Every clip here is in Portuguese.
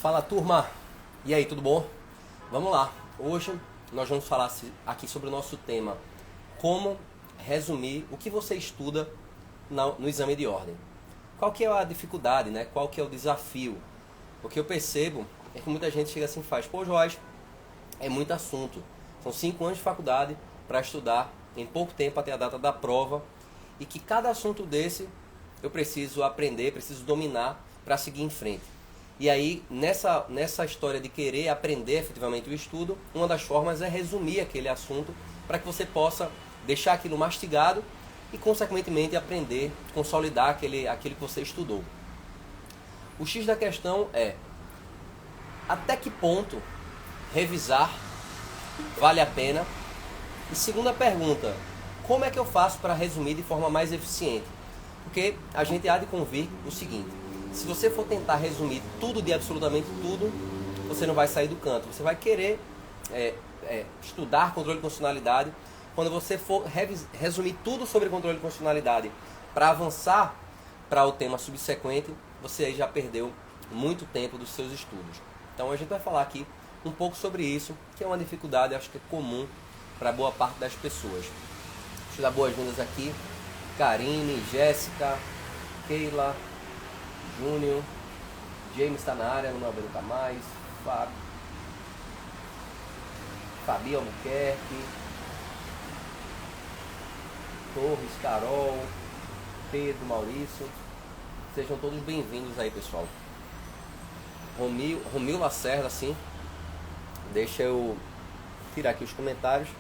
Fala, turma! E aí, tudo bom? Vamos lá! Hoje nós vamos falar aqui sobre o nosso tema: como resumir o que você estuda no exame de ordem. Qual que é a dificuldade, né? Qual que é o desafio? O que eu percebo é que muita gente chega assim e faz: pô, Joás, é muito assunto. São 5 anos de faculdade para estudar em pouco tempo até a data da prova, e que cada assunto desse eu preciso aprender, preciso dominar para seguir em frente. E aí, nessa história de querer aprender efetivamente o estudo, uma das formas é resumir aquele assunto para que você possa deixar aquilo mastigado e, consequentemente, aprender, consolidar aquilo que você estudou. O X da questão é: até que ponto revisar vale a pena? E segunda pergunta: como é que eu faço para resumir de forma mais eficiente? Porque a gente há de convir o seguinte: se você for tentar resumir tudo de absolutamente tudo, você não vai sair do canto. Você vai querer estudar controle de constitucionalidade. Quando você for resumir tudo sobre controle de constitucionalidade para avançar para o tema subsequente, você aí já perdeu muito tempo dos seus estudos. Então a gente vai falar aqui um pouco sobre isso, que é uma dificuldade, acho que é comum para boa parte das pessoas. Deixa eu dar boas-vindas aqui: Karine, Jéssica, Keila, Júnior, James está na área, não aguenta mais, Fabi Albuquerque, Torres, Carol, Pedro, Maurício. Sejam todos bem-vindos aí, pessoal. Romil Lacerda, assim. Deixa eu tirar aqui os comentários.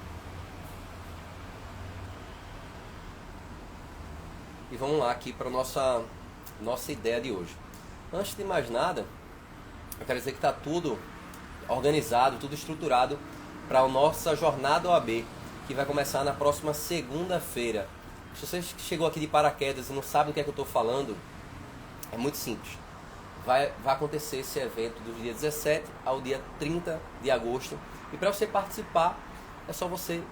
E vamos lá aqui para a nossa ideia de hoje. Antes de mais nada, eu quero dizer que está tudo organizado, tudo estruturado para a nossa jornada OAB, que vai começar na próxima segunda-feira. Se você chegou aqui de paraquedas e não sabe do que é que eu estou falando, é muito simples. Vai acontecer esse evento do dia 17 ao dia 30 de agosto. E para você participar, é só você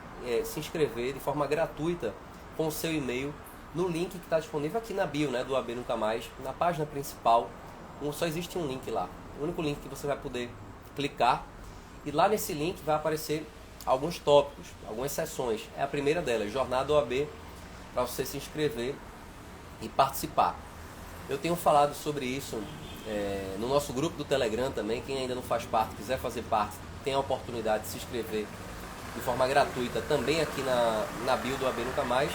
se inscrever de forma gratuita com o seu e-mail no link que está disponível aqui na bio, né, do OAB Nunca Mais, na página principal. Só existe um link lá, o único link que você vai poder clicar, e lá nesse link vai aparecer alguns tópicos, algumas sessões. É a primeira delas, Jornada OAB, para você se inscrever e participar. Eu tenho falado sobre isso no nosso grupo do Telegram também. Quem ainda não faz parte, quiser fazer parte, tem a oportunidade de se inscrever de forma gratuita também aqui na bio do OAB Nunca Mais.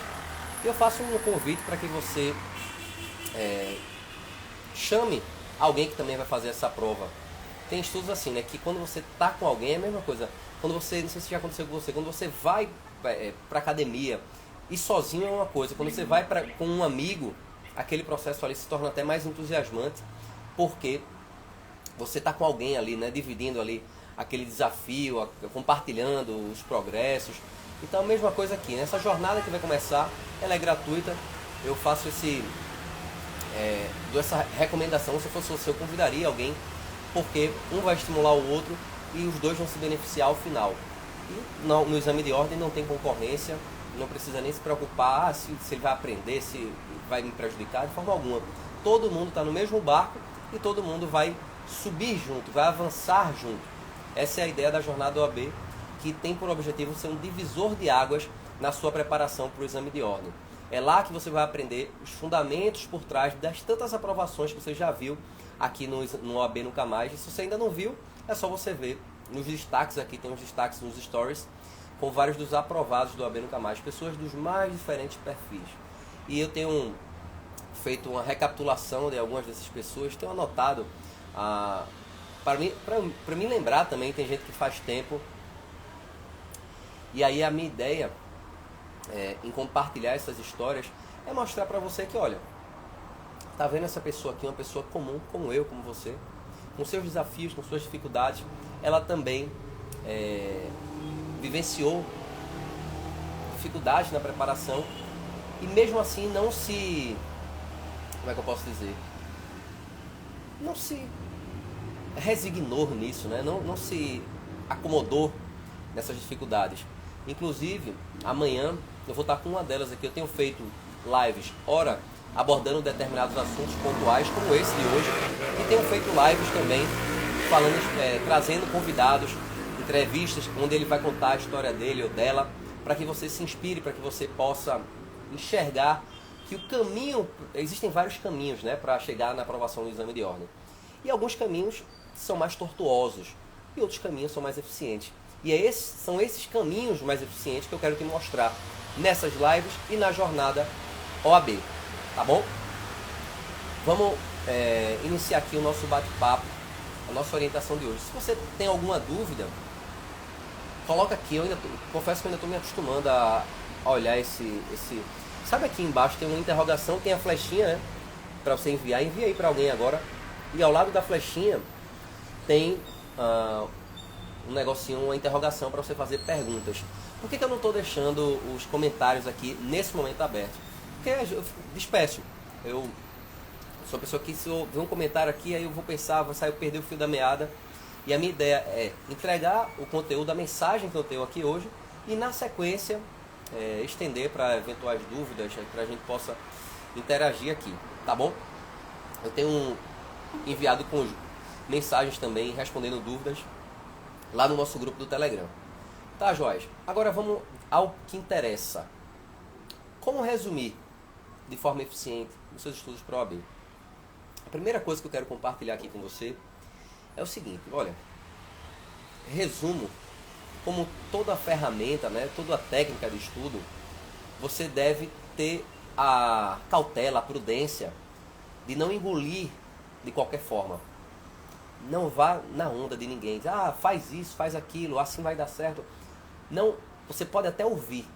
Eu faço um convite para que você chame alguém que também vai fazer essa prova. Tem estudos assim, né, que quando você está com alguém é a mesma coisa. Quando você, não sei se já aconteceu com você, quando você vai para academia e sozinho é uma coisa. Quando você vai com um amigo, aquele processo ali se torna até mais entusiasmante, porque você está com alguém ali, né, dividindo ali aquele desafio, compartilhando os progressos. Então a mesma coisa aqui, nessa jornada que vai começar, ela é gratuita. Eu faço dou essa recomendação. Se fosse você, eu convidaria alguém, porque um vai estimular o outro e os dois vão se beneficiar ao final. E no exame de ordem não tem concorrência, não precisa nem se preocupar se ele vai aprender, se vai me prejudicar, de forma alguma. Todo mundo está no mesmo barco e todo mundo vai subir junto, vai avançar junto. Essa é a ideia da jornada OAB, que tem por objetivo ser um divisor de águas na sua preparação para o exame de ordem. É lá que você vai aprender os fundamentos por trás das tantas aprovações que você já viu aqui no OAB Nunca Mais. E se você ainda não viu, é só você ver nos destaques aqui, tem uns destaques nos stories, com vários dos aprovados do OAB Nunca Mais, pessoas dos mais diferentes perfis. E eu tenho feito uma recapitulação de algumas dessas pessoas, tenho anotado, para mim lembrar também. Tem gente que faz tempo. E aí a minha ideia em compartilhar essas histórias é mostrar para você que, olha, tá vendo essa pessoa aqui, uma pessoa comum, como eu, como você, com seus desafios, com suas dificuldades. Ela também vivenciou dificuldades na preparação e mesmo assim não se, como é que eu posso dizer, não se resignou nisso, né? Não se acomodou nessas dificuldades. Inclusive, amanhã eu vou estar com uma delas aqui. Eu tenho feito lives, ora abordando determinados assuntos pontuais, como esse de hoje, e tenho feito lives também trazendo convidados, entrevistas, onde ele vai contar a história dele ou dela, para que você se inspire, para que você possa enxergar que o caminho, existem vários caminhos, né, para chegar na aprovação do exame de ordem. E alguns caminhos são mais tortuosos e outros caminhos são mais eficientes. E são esses caminhos mais eficientes que eu quero te mostrar nessas lives e na jornada OAB, tá bom? Vamos iniciar aqui o nosso bate-papo, a nossa orientação de hoje. Se você tem alguma dúvida, coloca aqui. Confesso que eu ainda estou me acostumando a olhar esse... Sabe, aqui embaixo tem uma interrogação, tem a flechinha, né, para você enviar. Envia aí para alguém agora. E ao lado da flechinha tem um negocinho, uma interrogação para você fazer perguntas. Por que eu não estou deixando os comentários aqui nesse momento aberto? Porque eu despeço. Eu sou uma pessoa que, se eu ver um comentário aqui, aí eu vou pensar, vai sair, eu perder o fio da meada. E a minha ideia é entregar o conteúdo, a mensagem que eu tenho aqui hoje, e na sequência estender para eventuais dúvidas, para a gente possa interagir aqui, tá bom? Eu tenho enviado com mensagens também, respondendo dúvidas, lá no nosso grupo do Telegram. Tá, joias? Agora vamos ao que interessa. Como resumir de forma eficiente os seus estudos para a OAB? A primeira coisa que eu quero compartilhar aqui com você é o seguinte, olha, resumo, como toda ferramenta, né, toda técnica de estudo, você deve ter a cautela, a prudência de não engolir de qualquer forma. Não vá na onda de ninguém, diz, faz isso, faz aquilo, assim vai dar certo. Não, você pode até ouvir,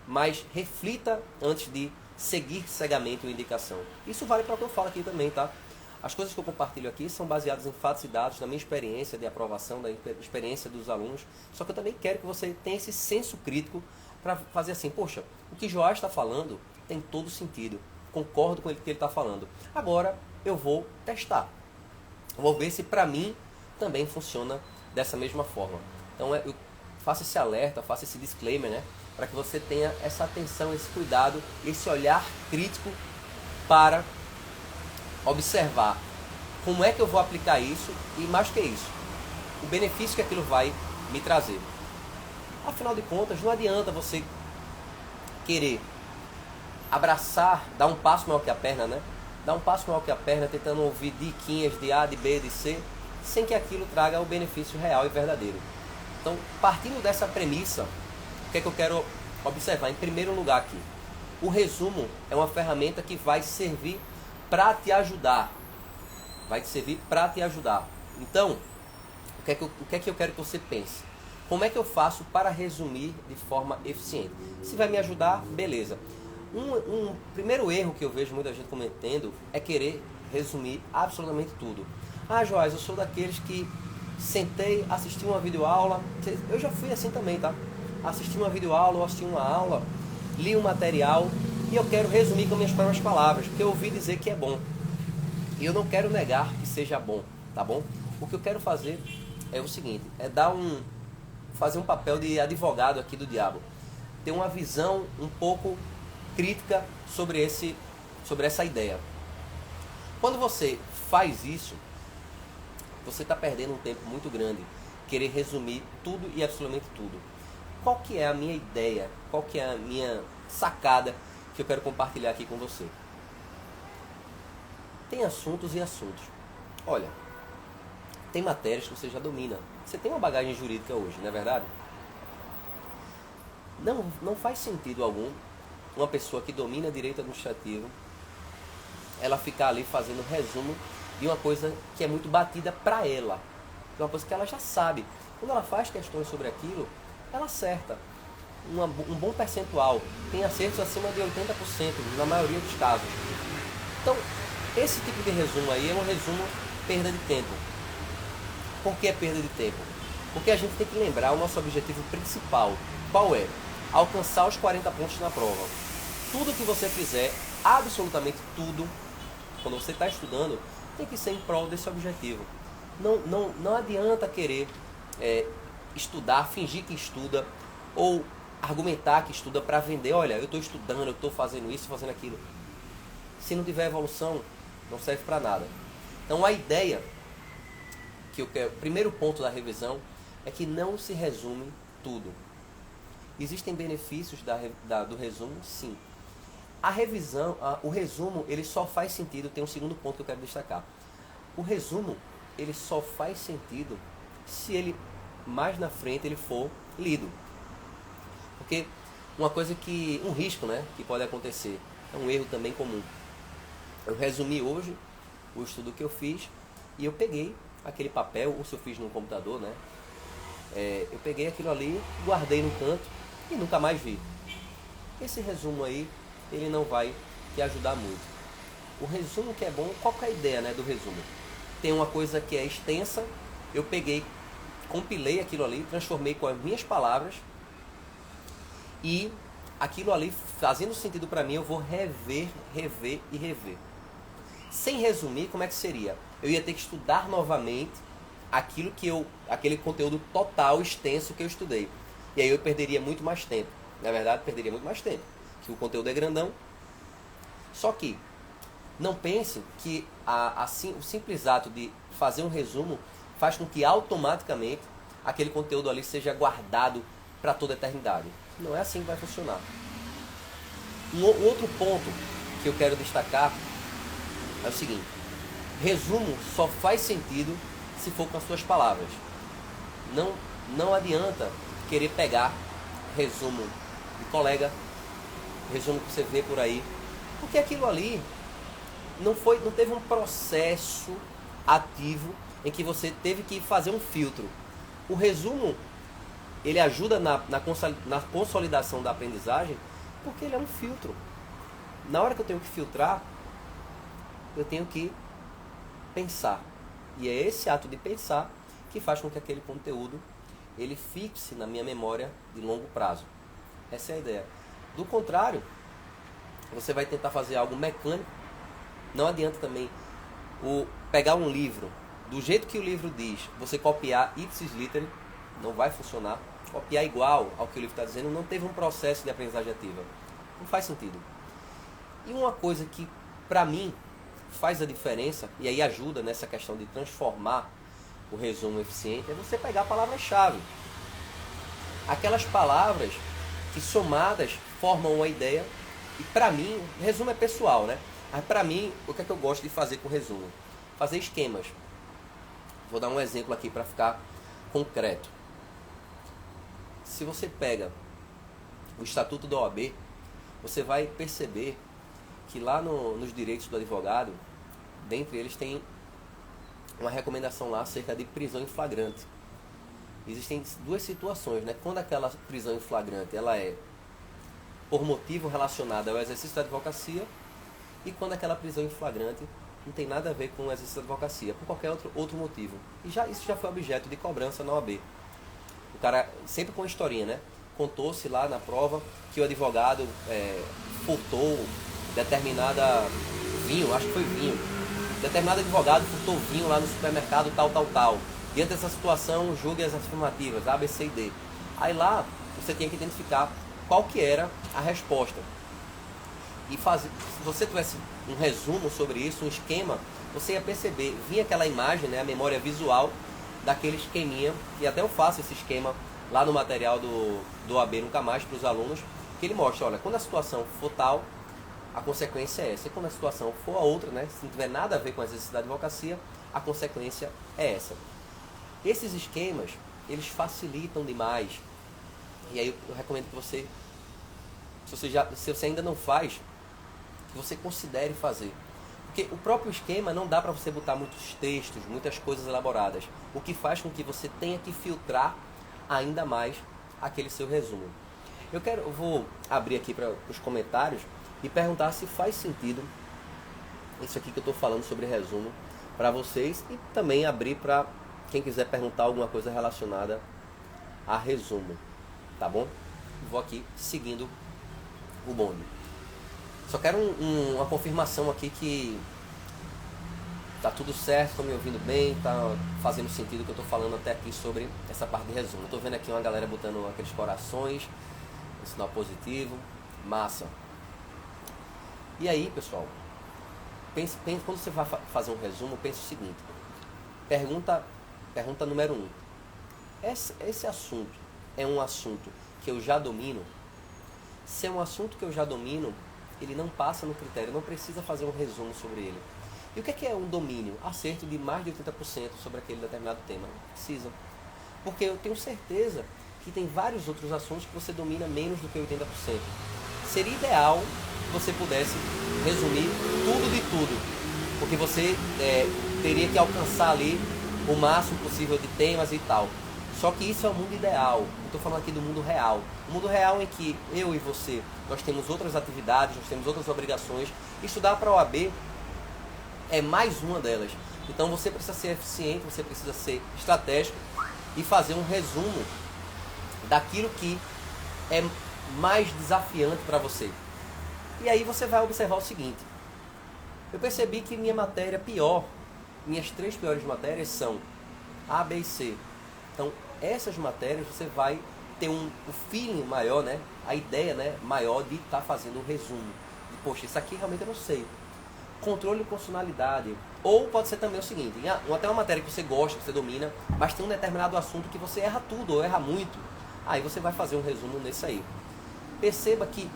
mas reflita antes de seguir cegamente uma indicação. Isso vale para o que eu falo aqui também, tá? As coisas que eu compartilho aqui são baseadas em fatos e dados, da minha experiência de aprovação, da experiência dos alunos. Só que eu também quero que você tenha esse senso crítico para fazer assim, poxa, o que Joás está falando tem todo sentido. Concordo com o que ele está falando. Agora eu vou testar. Vou ver se para mim também funciona dessa mesma forma. Então eu faço esse alerta, faço esse disclaimer, né? Para que você tenha essa atenção, esse cuidado, esse olhar crítico para observar como é que eu vou aplicar isso e, mais que isso, o benefício que aquilo vai me trazer. Afinal de contas, não adianta você querer abraçar, dar um passo maior que a perna, né? Dar um passo maior que a perna, tentando ouvir diquinhas de A, de B, de C, sem que aquilo traga o benefício real e verdadeiro. Então, partindo dessa premissa, o que é que eu quero observar? Em primeiro lugar aqui, o resumo é uma ferramenta que vai servir para te ajudar. Vai te servir para te ajudar. Então, o que é que eu quero que você pense? Como é que eu faço para resumir de forma eficiente? Se vai me ajudar, beleza. Um primeiro erro que eu vejo muita gente cometendo é querer resumir absolutamente tudo. Joás, eu sou daqueles que sentei, assisti uma videoaula. Eu já fui assim também, tá? Assisti uma videoaula, ou assisti uma aula, li um material e eu quero resumir com minhas próprias palavras, porque eu ouvi dizer que é bom. E eu não quero negar que seja bom, tá bom? O que eu quero fazer é o seguinte, é fazer um papel de advogado aqui do diabo. Ter uma visão um pouco crítica sobre essa ideia. Quando você faz isso, você está perdendo um tempo muito grande, querer resumir tudo e absolutamente tudo. Qual que é a minha ideia? Qual que é a minha sacada que eu quero compartilhar aqui com você? Tem assuntos e assuntos. Olha, tem matérias que você já domina. Você tem uma bagagem jurídica hoje, não é verdade? Não faz sentido algum uma pessoa que domina direito administrativo, ela ficar ali fazendo resumo de uma coisa que é muito batida para ela. É uma coisa que ela já sabe. Quando ela faz questões sobre aquilo, ela acerta. Um bom percentual. Tem acertos acima de 80%, na maioria dos casos. Então, esse tipo de resumo aí é um resumo perda de tempo. Por que é perda de tempo? Porque a gente tem que lembrar o nosso objetivo principal. Qual é? Alcançar os 40 pontos na prova. Tudo que você fizer, absolutamente tudo, quando você está estudando, tem que ser em prol desse objetivo. Não adianta querer estudar, fingir que estuda, ou argumentar que estuda para vender. Olha, eu estou estudando, eu estou fazendo isso, fazendo aquilo. Se não tiver evolução, não serve para nada. Então a ideia o primeiro ponto da revisão é que não se resume tudo. Existem benefícios do resumo? Sim. A revisão, o resumo, ele só faz sentido, tem um segundo ponto que eu quero destacar. O resumo, ele só faz sentido se ele, mais na frente, ele for lido. Porque um risco, né, que pode acontecer, é um erro também comum. Eu resumi hoje o estudo que eu fiz e eu peguei aquele papel, ou se eu fiz no computador, né, eu peguei aquilo ali, guardei no canto e nunca mais vi. Esse resumo aí, ele não vai te ajudar muito. O resumo que é bom, qual que é a ideia, né, do resumo? Tem uma coisa que é extensa, eu peguei, compilei aquilo ali, transformei com as minhas palavras e aquilo ali, fazendo sentido para mim, eu vou rever e rever. Sem resumir, como é que seria? Eu ia ter que estudar novamente aquele conteúdo total, extenso que eu estudei. E aí eu perderia muito mais tempo. Na verdade, perderia muito mais tempo, que o conteúdo é grandão. Só que não pense que o simples ato de fazer um resumo faz com que automaticamente aquele conteúdo ali seja guardado para toda a eternidade. Não é assim que vai funcionar. Um outro ponto que eu quero destacar é o seguinte: resumo só faz sentido se for com as suas palavras. Não adianta querer pegar resumo de colega, resumo que você vê por aí, porque aquilo ali não teve um processo ativo em que você teve que fazer um filtro. O resumo, ele ajuda na consolidação da aprendizagem, porque ele é um filtro. Na hora que eu tenho que filtrar, eu tenho que pensar. E é esse ato de pensar que faz com que aquele conteúdo ele fixe na minha memória de longo prazo. Essa é a ideia. Do contrário, você vai tentar fazer algo mecânico. Não adianta também pegar um livro, do jeito que o livro diz, você copiar ipsis literis, não vai funcionar. Copiar igual ao que o livro está dizendo, não teve um processo de aprendizagem ativa. Não faz sentido. E uma coisa que, para mim, faz a diferença, e aí ajuda nessa questão de transformar o resumo eficiente, é você pegar palavras-chave. Aquelas palavras que somadas formam uma ideia. E para mim, o resumo é pessoal, né? Mas para mim, o que é que eu gosto de fazer com o resumo? Fazer esquemas. Vou dar um exemplo aqui para ficar concreto. Se você pega o Estatuto da OAB, você vai perceber que lá nos direitos do advogado, dentre eles tem uma recomendação lá acerca de prisão em flagrante. Existem duas situações, né? Quando aquela prisão em flagrante ela é por motivo relacionado ao exercício da advocacia e quando aquela prisão em flagrante não tem nada a ver com o exercício da advocacia, por qualquer outro motivo. E isso já foi objeto de cobrança na OAB. O cara, sempre com a historinha, né? Contou-se lá na prova que o advogado furtou determinada vinho, acho que foi vinho. Determinado advogado furtou vinho lá no supermercado tal. Diante dessa situação, julgue as afirmativas, A, B, C e D. Aí lá, você tinha que identificar qual que era a resposta. E se você tivesse um resumo sobre isso, um esquema, você ia perceber, vinha aquela imagem, né, a memória visual daquele esqueminha, e até eu faço esse esquema lá no material do AB Nunca Mais para os alunos, que ele mostra, olha, quando a situação for tal, a consequência é essa. E quando a situação for a outra, né, se não tiver nada a ver com a exercício da advocacia, a consequência é essa. Esses esquemas, eles facilitam demais. E aí eu recomendo que você, se você ainda não faz, que você considere fazer. Porque o próprio esquema não dá para você botar muitos textos, muitas coisas elaboradas. O que faz com que você tenha que filtrar ainda mais aquele seu resumo. Eu vou abrir aqui para os comentários e perguntar se faz sentido isso aqui que eu estou falando sobre resumo para vocês e também abrir para quem quiser perguntar alguma coisa relacionada a resumo, tá bom? Vou aqui seguindo o bonde. Só quero uma confirmação aqui que tá tudo certo, estão me ouvindo bem, tá fazendo sentido o que eu estou falando até aqui sobre essa parte de resumo. Estou vendo aqui uma galera botando aqueles corações, um sinal positivo, massa. E aí, pessoal, pense, quando você vai fazer um resumo, pense o seguinte: pergunta Pergunta número 1. Esse assunto é um assunto que eu já domino? Se é um assunto que eu já domino, ele não passa no critério, não precisa fazer um resumo sobre ele. E o que é um domínio? Acerto de mais de 80% sobre aquele determinado tema. Não precisa. Porque eu tenho certeza que tem vários outros assuntos que você domina menos do que 80%. Seria ideal que você pudesse resumir tudo de tudo, porque você teria que alcançar ali o máximo possível de temas e tal. Só que isso é o mundo ideal. Eu estou falando aqui do mundo real. O mundo real em que eu e você, nós temos outras atividades, nós temos outras obrigações. Estudar para a OAB é mais uma delas. Então você precisa ser eficiente, você precisa ser estratégico e fazer um resumo daquilo que é mais desafiante para você. E aí você vai observar o seguinte: eu percebi que minha matéria pior, minhas 3 piores matérias são A, B e C. Então essas matérias você vai ter um feeling maior, né? A ideia, né, maior de estar fazendo um resumo. De, poxa, isso aqui realmente eu não sei. Controle e constitucionalidade. Ou pode ser também o seguinte: até uma matéria que você gosta, que você domina, mas tem um determinado assunto que você erra tudo ou erra muito. Aí você vai fazer um resumo nesse aí. Perceba que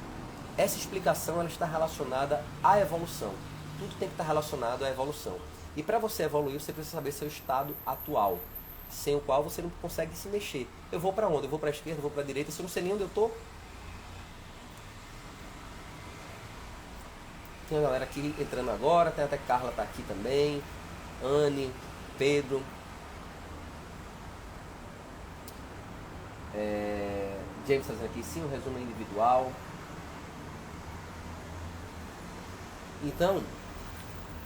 essa explicação ela está relacionada à evolução. Tudo tem que estar relacionado à evolução. E para você evoluir, você precisa saber seu estado atual, sem o qual você não consegue se mexer. Eu vou para onde? Eu vou para a esquerda, eu vou para a direita, se eu não sei nem onde eu estou. Tem a galera aqui entrando agora, tem até Carla tá aqui também, Anne, Pedro. James trazendo aqui, sim, um resumo individual. Então,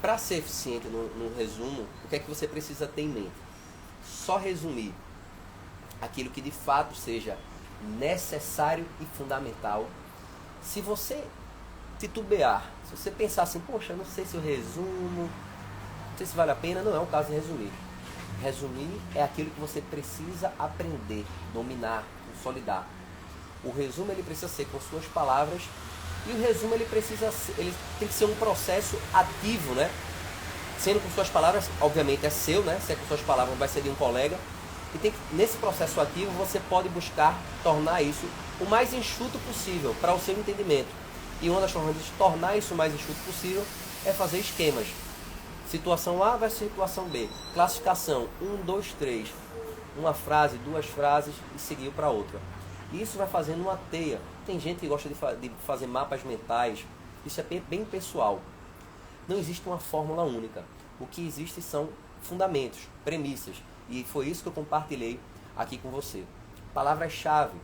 para ser eficiente no resumo, o que é que você precisa ter em mente? Só resumir aquilo que de fato seja necessário e fundamental. Se você titubear, se você pensar assim, poxa, não sei se eu resumo, não sei se vale a pena, não é o caso de resumir. Resumir é aquilo que você precisa aprender, dominar, consolidar. O resumo ele precisa ser com suas palavras, e o resumo ele tem que ser um processo ativo, né? Sendo com suas palavras, obviamente é seu, né? Se é com suas palavras, vai ser de um colega. E nesse processo ativo você pode buscar tornar isso o mais enxuto possível para o seu entendimento. E uma das formas de tornar isso o mais enxuto possível é fazer esquemas. Situação A versus situação B. Classificação 1, 2, 3. Uma frase, 2 frases e seguir para outra. E isso vai fazendo uma teia. Tem gente que gosta de fazer mapas mentais. Isso é bem pessoal. Não existe uma fórmula única. O que existe são fundamentos, premissas. E foi isso que eu compartilhei aqui com você. Palavras-chave.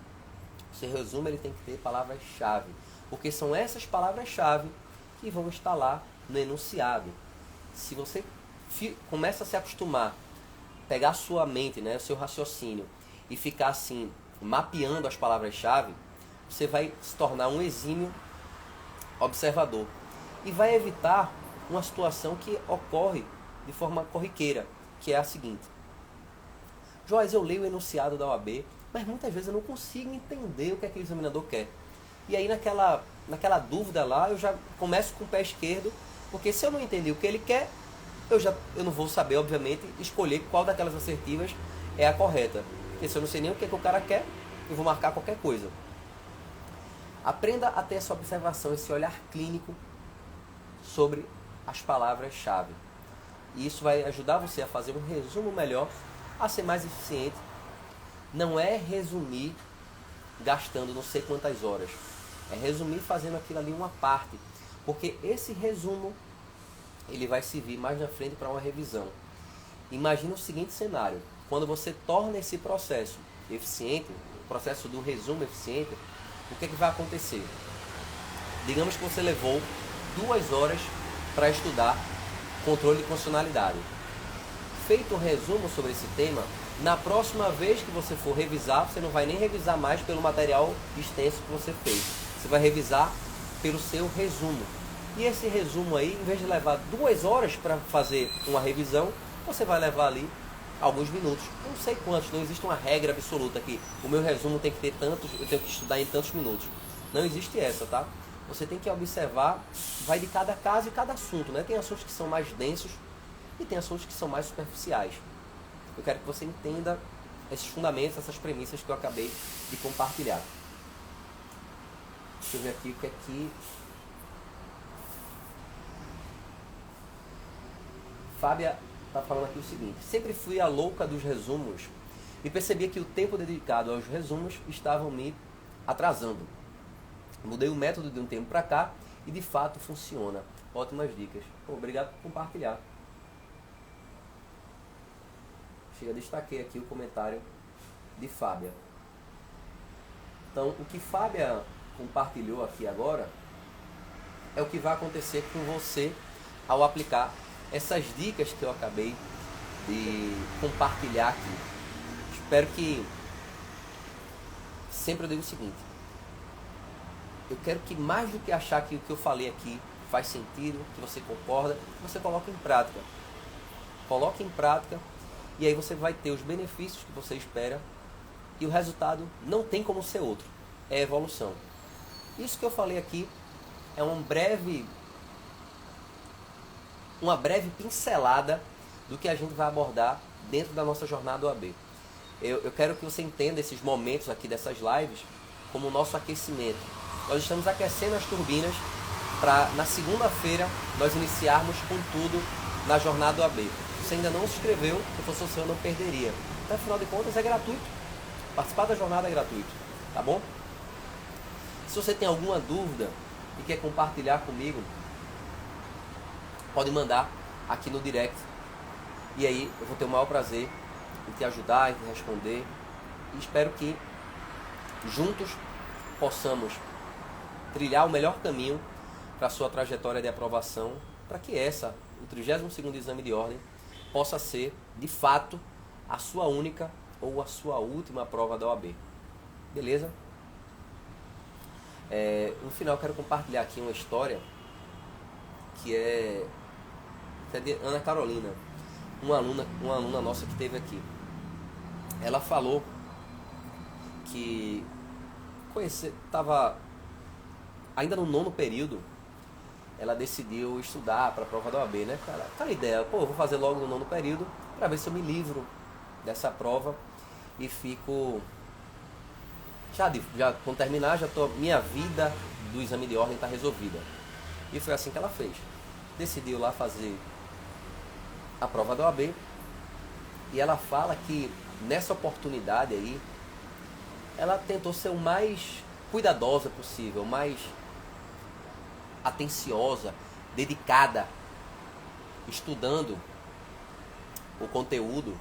Esse resumo ele tem que ter palavras-chave. Porque são essas palavras-chave que vão estar lá no enunciado. Se você começa a se acostumar, pegar a sua mente, né, o seu raciocínio, e ficar assim, mapeando as palavras-chave, você vai se tornar um exímio observador. E vai evitar uma situação que ocorre de forma corriqueira, que é a seguinte: Joás, eu leio o enunciado da OAB, mas muitas vezes eu não consigo entender o que é que o examinador quer. E aí naquela dúvida lá, eu já começo com o pé esquerdo, porque se eu não entender o que ele quer, eu não vou saber, obviamente, escolher qual daquelas assertivas é a correta. Porque se eu não sei nem o que é que o cara quer, eu vou marcar qualquer coisa. Aprenda a ter essa observação, esse olhar clínico sobre as palavras-chave. E isso vai ajudar você a fazer um resumo melhor, a ser mais eficiente. Não é resumir gastando não sei quantas horas. É resumir fazendo aquilo ali uma parte. Porque esse resumo, ele vai servir mais na frente para uma revisão. Imagina o seguinte cenário: quando você torna esse processo eficiente, o processo do resumo eficiente, o que é que vai acontecer? Digamos que você levou 2 horas para estudar controle de constitucionalidade. Feito um resumo sobre esse tema, na próxima vez que você for revisar, você não vai nem revisar mais pelo material extenso que você fez. Você vai revisar pelo seu resumo. E esse resumo aí, em vez de levar 2 horas para fazer uma revisão, você vai levar ali alguns minutos. Eu não sei quantos, não existe uma regra absoluta aqui. O meu resumo tem que ter tantos, eu tenho que estudar em tantos minutos. Não existe essa, tá? Você tem que observar, vai de cada caso e cada assunto, né? Tem assuntos que são mais densos e tem assuntos que são mais superficiais. eu quero que você entenda esses fundamentos, essas premissas que eu acabei de compartilhar. Deixa eu ver aqui o que é que... Fábia está falando aqui o seguinte: sempre fui a louca dos resumos e percebia que o tempo dedicado aos resumos estavam me atrasando. Mudei o método de um tempo para cá e de fato funciona. Ótimas dicas. Pô, obrigado por compartilhar. Chega, destaquei aqui o comentário de Fábia. Então, o que Fábia compartilhou aqui agora é o que vai acontecer com você ao aplicar essas dicas que eu acabei de compartilhar aqui. Espero que... Sempre eu digo o seguinte: eu quero que, mais do que achar que o que eu falei aqui faz sentido, que você concorda, você coloque em prática. Coloque em prática e aí você vai ter os benefícios que você espera e o resultado não tem como ser outro. É evolução. Isso que eu falei aqui é uma breve pincelada do que a gente vai abordar dentro da nossa jornada OAB. Eu quero que você entenda esses momentos aqui dessas lives como o nosso aquecimento. Nós estamos aquecendo as turbinas para, na segunda-feira, nós iniciarmos com tudo na jornada OAB. Se você ainda não se inscreveu, se fosse você, eu não perderia. Então, afinal de contas, é gratuito. Participar da jornada é gratuito, tá bom? Se você tem alguma dúvida e quer compartilhar comigo, pode mandar aqui no direct. E aí eu vou ter o maior prazer em te ajudar, em te responder. E espero que juntos possamos trilhar o melhor caminho para a sua trajetória de aprovação, para que o 32º exame de ordem, possa ser, de fato, a sua única ou a sua última prova da OAB. Beleza? No final eu quero compartilhar aqui uma história que é de Ana Carolina, uma aluna nossa que esteve aqui. Ela falou que estava ainda no 9º período, ela decidiu estudar para a prova da OAB, né? Aquela ideia, eu vou fazer logo no 9º período para ver se eu me livro dessa prova e fico... Já quando terminar, minha vida do exame de ordem está resolvida. E foi assim que ela fez. Decidiu lá fazer a prova da OAB. E ela fala que nessa oportunidade aí, ela tentou ser o mais cuidadosa possível, mais atenciosa, dedicada, estudando o conteúdo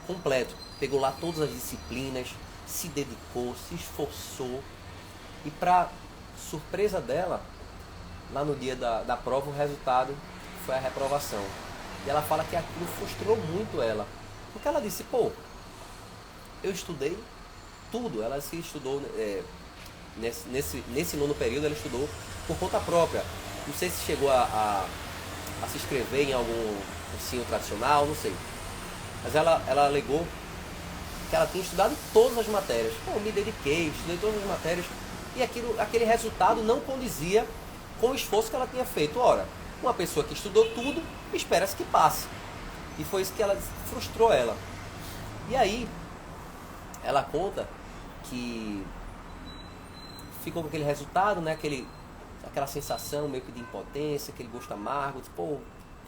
completo. Pegou lá todas as disciplinas, se dedicou, se esforçou. E para surpresa dela, lá no dia da prova, o resultado foi a reprovação. E ela fala que aquilo frustrou muito ela. Porque ela disse, eu estudei tudo. Ela se estudou, nesse 9º período, ela estudou por conta própria. Não sei se chegou a se inscrever em algum cursinho tradicional, não sei. Mas ela alegou que ela tinha estudado todas as matérias. Me dediquei, estudei todas as matérias. E aquele resultado não condizia com o esforço que ela tinha feito. Ora, uma pessoa que estudou tudo, espera-se que passe. E foi isso que frustrou ela. E aí, ela conta que ficou com aquele resultado, né? Aquela sensação meio que de impotência, aquele gosto amargo.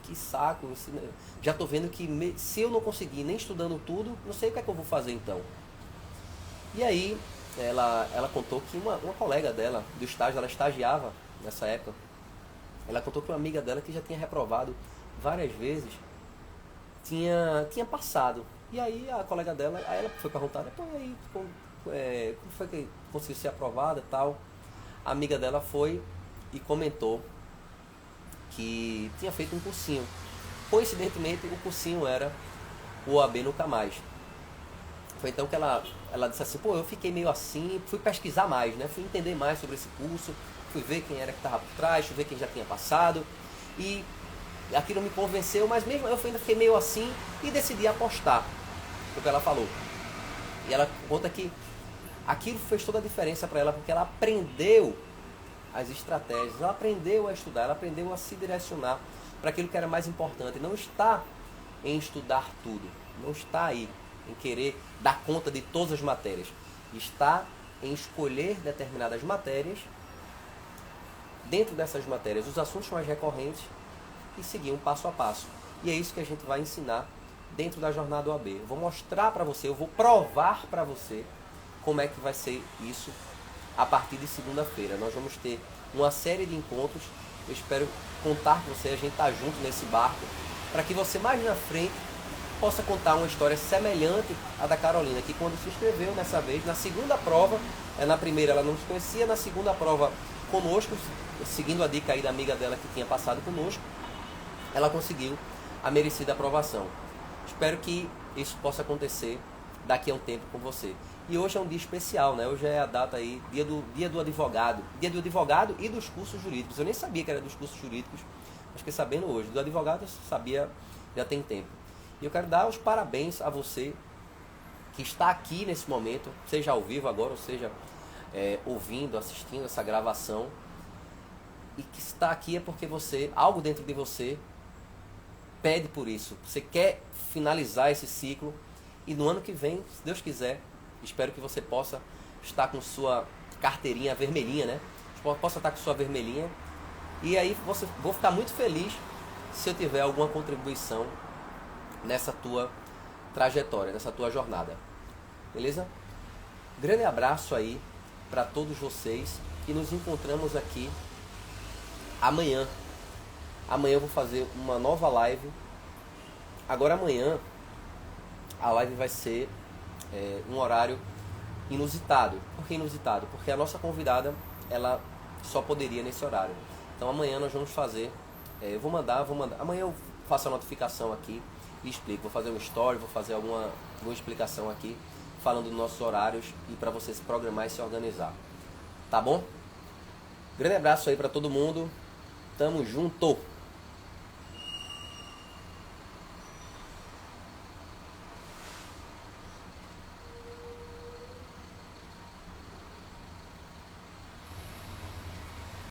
Que saco. Já estou vendo que se eu não conseguir nem estudando tudo, não sei o que é que eu vou fazer então. E aí, ela contou que uma colega dela, do estágio, ela estagiava nessa época. Ela contou que uma amiga dela que já tinha reprovado várias vezes, tinha passado. E aí a colega dela, aí ela foi perguntar, como foi que conseguiu ser aprovada e tal. A amiga dela foi e comentou que tinha feito um cursinho. Coincidentemente, o cursinho era o OAB Nunca Mais. Foi então que ela disse assim, eu fiquei meio assim, fui pesquisar mais, né? Fui entender mais sobre esse curso, fui ver quem era que estava por trás, fui ver quem já tinha passado. E aquilo me convenceu, mas mesmo eu ainda fiquei meio assim e decidi apostar. Foi o que ela falou. E ela conta que aquilo fez toda a diferença para ela, porque ela aprendeu as estratégias, ela aprendeu a estudar, ela aprendeu a se direcionar para aquilo que era mais importante. Não está em estudar tudo. Não está aí em querer dar conta de todas as matérias. Está em escolher determinadas matérias, dentro dessas matérias, os assuntos mais recorrentes e seguir um passo a passo. E é isso que a gente vai ensinar dentro da jornada OAB. Eu vou mostrar para você, eu vou provar para você como é que vai ser isso a partir de segunda-feira. Nós vamos ter uma série de encontros. Eu espero contar com você, a gente tá junto nesse barco, para que você mais na frente possa contar uma história semelhante à da Carolina, que quando se inscreveu nessa vez, na segunda prova, na primeira ela não se conhecia, na segunda prova conosco, seguindo a dica aí da amiga dela que tinha passado conosco, ela conseguiu a merecida aprovação. Espero que isso possa acontecer daqui a um tempo com você. E hoje é um dia especial, né? Hoje é a data aí, dia do advogado e dos cursos jurídicos. Eu nem sabia que era dos cursos jurídicos, mas fiquei sabendo hoje. Do advogado eu sabia já tem tempo. E eu quero dar os parabéns a você que está aqui nesse momento, seja ao vivo agora, ou seja, ouvindo, assistindo essa gravação. E que está aqui é porque algo dentro de você pede por isso. Você quer finalizar esse ciclo e no ano que vem, se Deus quiser, espero que você possa estar com sua carteirinha vermelhinha, né? Possa estar com sua vermelhinha. E aí vou ficar muito feliz se eu tiver alguma contribuição nessa tua trajetória, nessa tua jornada. Beleza? Grande abraço aí para todos vocês e nos encontramos aqui amanhã. Amanhã eu vou fazer uma nova live. Agora amanhã a live vai ser um horário inusitado. Por que inusitado? Porque a nossa convidada, ela só poderia nesse horário. Então amanhã nós vamos fazer, eu vou mandar. Amanhã eu faço a notificação aqui e explico. Vou fazer um story, vou fazer alguma explicação aqui, falando dos nossos horários e para você se programar e se organizar. Tá bom? Grande abraço aí para todo mundo. Tamo junto!